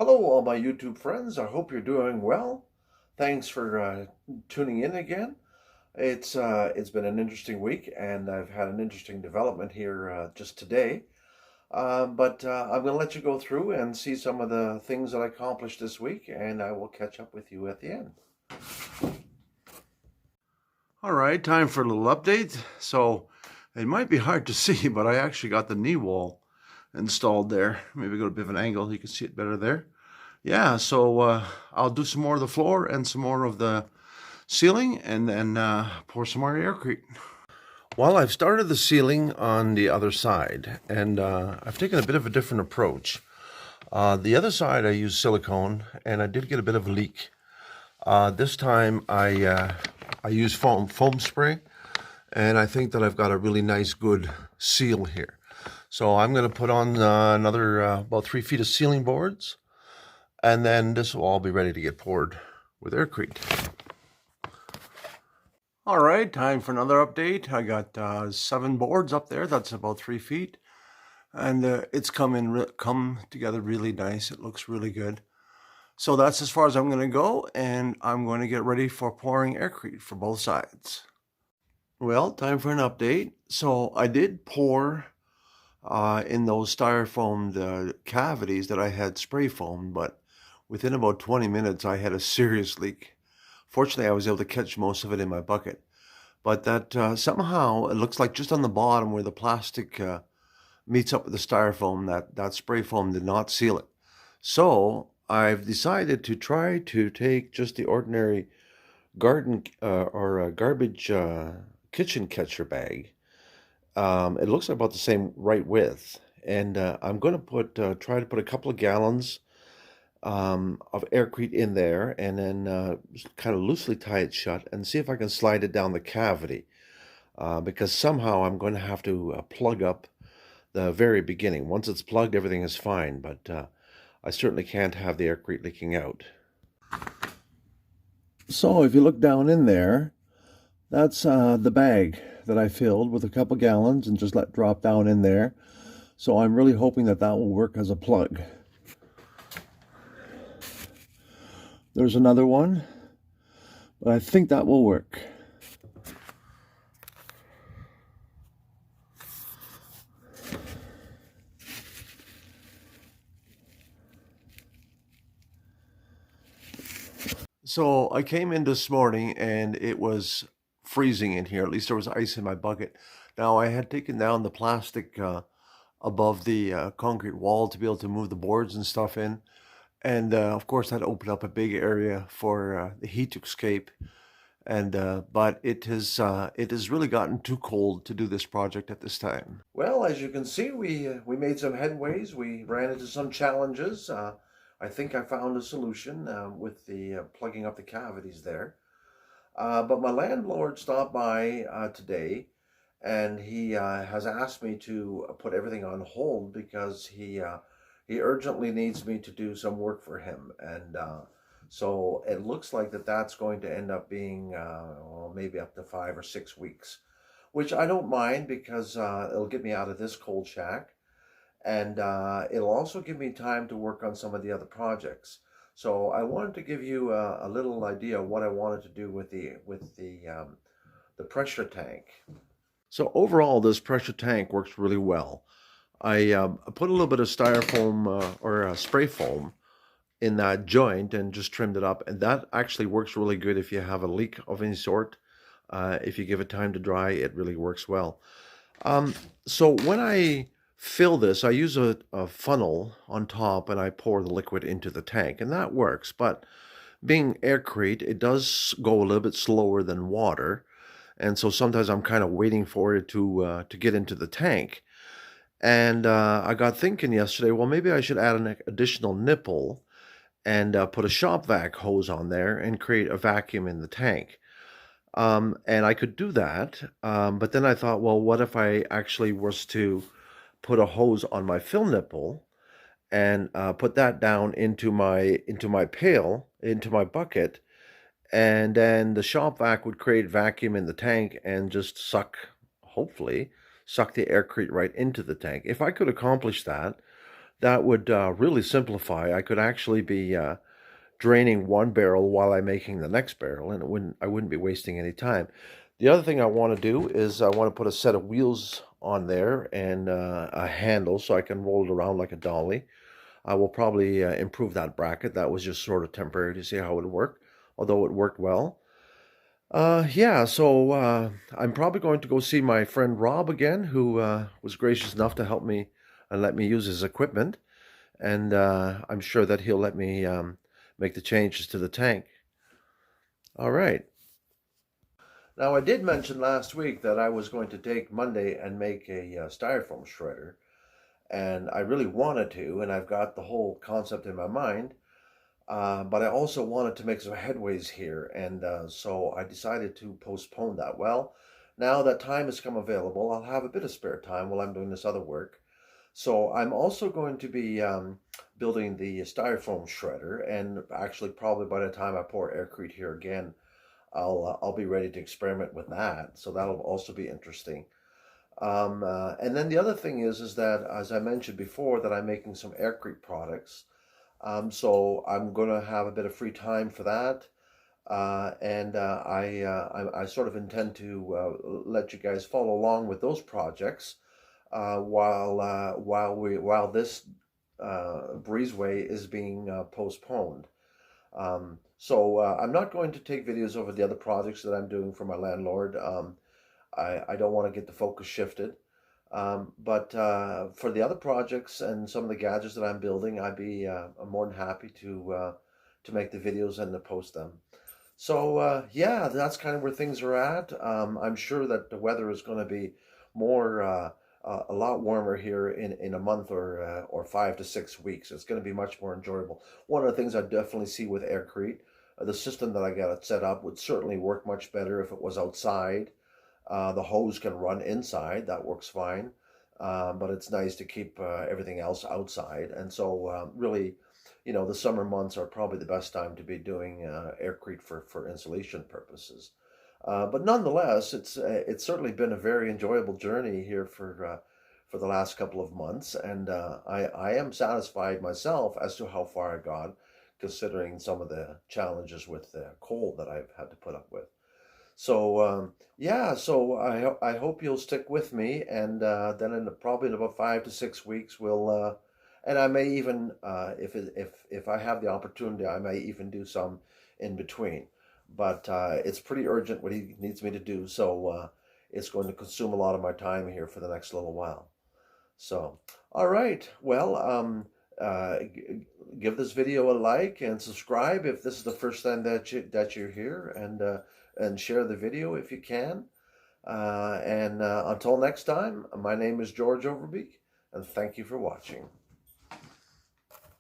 Hello, all my YouTube friends. I hope you're doing well. Thanks for tuning in again. It's been an interesting week, and I've had an interesting development here just today. But I'm going to let you go through and see some of the things that I accomplished this week, and I will catch up with you at the end. All right, time for a little update. So it might be hard to see, but I actually got the knee wall installed there. Maybe go to a bit of an angle, you can see it better there. Yeah, so I'll do some more of the floor and some more of the ceiling, and then pour some more Aircrete. Well, I've started the ceiling on the other side, and I've taken a bit of a different approach. The other side I used silicone, and I did get a bit of a leak. This time I used foam spray, and I think that I've got a really nice, good seal here. So I'm going to put on another about 3 feet of ceiling boards, and then this will all be ready to get poured with Aircrete. All right, time for another update. I got 7 boards up there. That's about 3 feet. And it's come together really nice. It looks really good. So that's as far as I'm going to go. And I'm going to get ready for pouring Aircrete for both sides. Well, time for an update. So I did pour in those styrofoam cavities that I had spray foamed, but within about 20 minutes I had a serious leak. Fortunately, I was able to catch most of it in my bucket, but that somehow it looks like just on the bottom where the plastic meets up with the styrofoam, that spray foam did not seal it. So I've decided to try to take just the ordinary garden or garbage kitchen catcher bag. It looks about the same right width, and I'm going to try to put a couple of gallons of Aircrete in there, and then kind of loosely tie it shut and see if I can slide it down the cavity, because somehow I'm going to have to plug up the very beginning. Once it's plugged, everything is fine, but I certainly can't have the Aircrete leaking out. So if you look down in there, that's the bag that I filled with a couple gallons and just let drop down in there. So I'm really hoping that that will work as a plug. There's another one, but I think that will work. So I came in this morning and it was freezing in here. At least there was ice in my bucket. Now I had taken down the plastic above the concrete wall to be able to move the boards and stuff in. And of course that opened up a big area for the heat to escape. And but it has really gotten too cold to do this project at this time. Well, as you can see, we made some headways. We ran into some challenges. I think I found a solution with the plugging up the cavities there. But my landlord stopped by today, and he has asked me to put everything on hold because he urgently needs me to do some work for him. And so it looks like that's going to end up being well, maybe up to 5 or 6 weeks, which I don't mind because it'll get me out of this cold shack. And it'll also give me time to work on some of the other projects. So I wanted to give you a little idea of what I wanted to do with the pressure tank. So overall, this pressure tank works really well. I put a little bit of styrofoam or spray foam in that joint and just trimmed it up, and that actually works really good if you have a leak of any sort. If you give it time to dry, it really works well. So when I fill this, I use a funnel on top and I pour the liquid into the tank, and that works. But being Aircrete, it does go a little bit slower than water, and so sometimes I'm kind of waiting for it to get into the tank. And I got thinking yesterday, well, maybe I should add an additional nipple and put a shop vac hose on there and create a vacuum in the tank. And I could do that, but then I thought, well, what if I actually was to put a hose on my fill nipple and put that down into my pail, into my bucket, and then the shop vac would create vacuum in the tank and just hopefully suck the Aircrete right into the tank. If I could accomplish that, That would really simplify. I could actually be draining one barrel while I'm making the next barrel, and I wouldn't be wasting any time. The other thing I want to do is I want to put a set of wheels on there and a handle so I can roll it around like a dolly. I will probably improve that bracket. That was just sort of temporary to see how it would work, although it worked well. Yeah, so I'm probably going to go see my friend Rob again, who was gracious enough to help me and let me use his equipment. And I'm sure that he'll let me make the changes to the tank. All right. Now, I did mention last week that I was going to take Monday and make a styrofoam shredder, and I really wanted to, and I've got the whole concept in my mind. But I also wanted to make some headways here, and so I decided to postpone that. Well, now that time has come available, I'll have a bit of spare time while I'm doing this other work. So I'm also going to be building the styrofoam shredder, and actually probably by the time I pour Aircrete here again, I'll be ready to experiment with that. So that'll also be interesting. And then the other thing is that, as I mentioned before, that I'm making some Aircrete products. So I'm going to have a bit of free time for that. And I sort of intend to let you guys follow along with those projects while this breezeway is being postponed. So I'm not going to take videos over the other projects that I'm doing for my landlord. I don't want to get the focus shifted. But for the other projects and some of the gadgets that I'm building, I'm more than happy to make the videos and to post them. So yeah, that's kind of where things are at. I'm sure that the weather is going to be more a lot warmer here in a month or 5 to 6 weeks. It's going to be much more enjoyable. One of the things I definitely see with Aircrete, the system that I got it set up would certainly work much better if it was outside. The hose can run inside, that works fine, but it's nice to keep everything else outside. And so really, the summer months are probably the best time to be doing Aircrete for insulation purposes. But nonetheless, it's certainly been a very enjoyable journey here for the last couple of months, and I am satisfied myself as to how far I got, considering some of the challenges with the cold that I've had to put up with. So yeah, so I hope you'll stick with me, and then probably in about 5 to 6 weeks and I may even if I have the opportunity, I may even do some in between. But it's pretty urgent what he needs me to do, so it's going to consume a lot of my time here for the next little while. So, all right, well, give this video a like and subscribe if this is the first time that you're here, and share the video if you can. And until next time, my name is George Overbeek, and thank you for watching.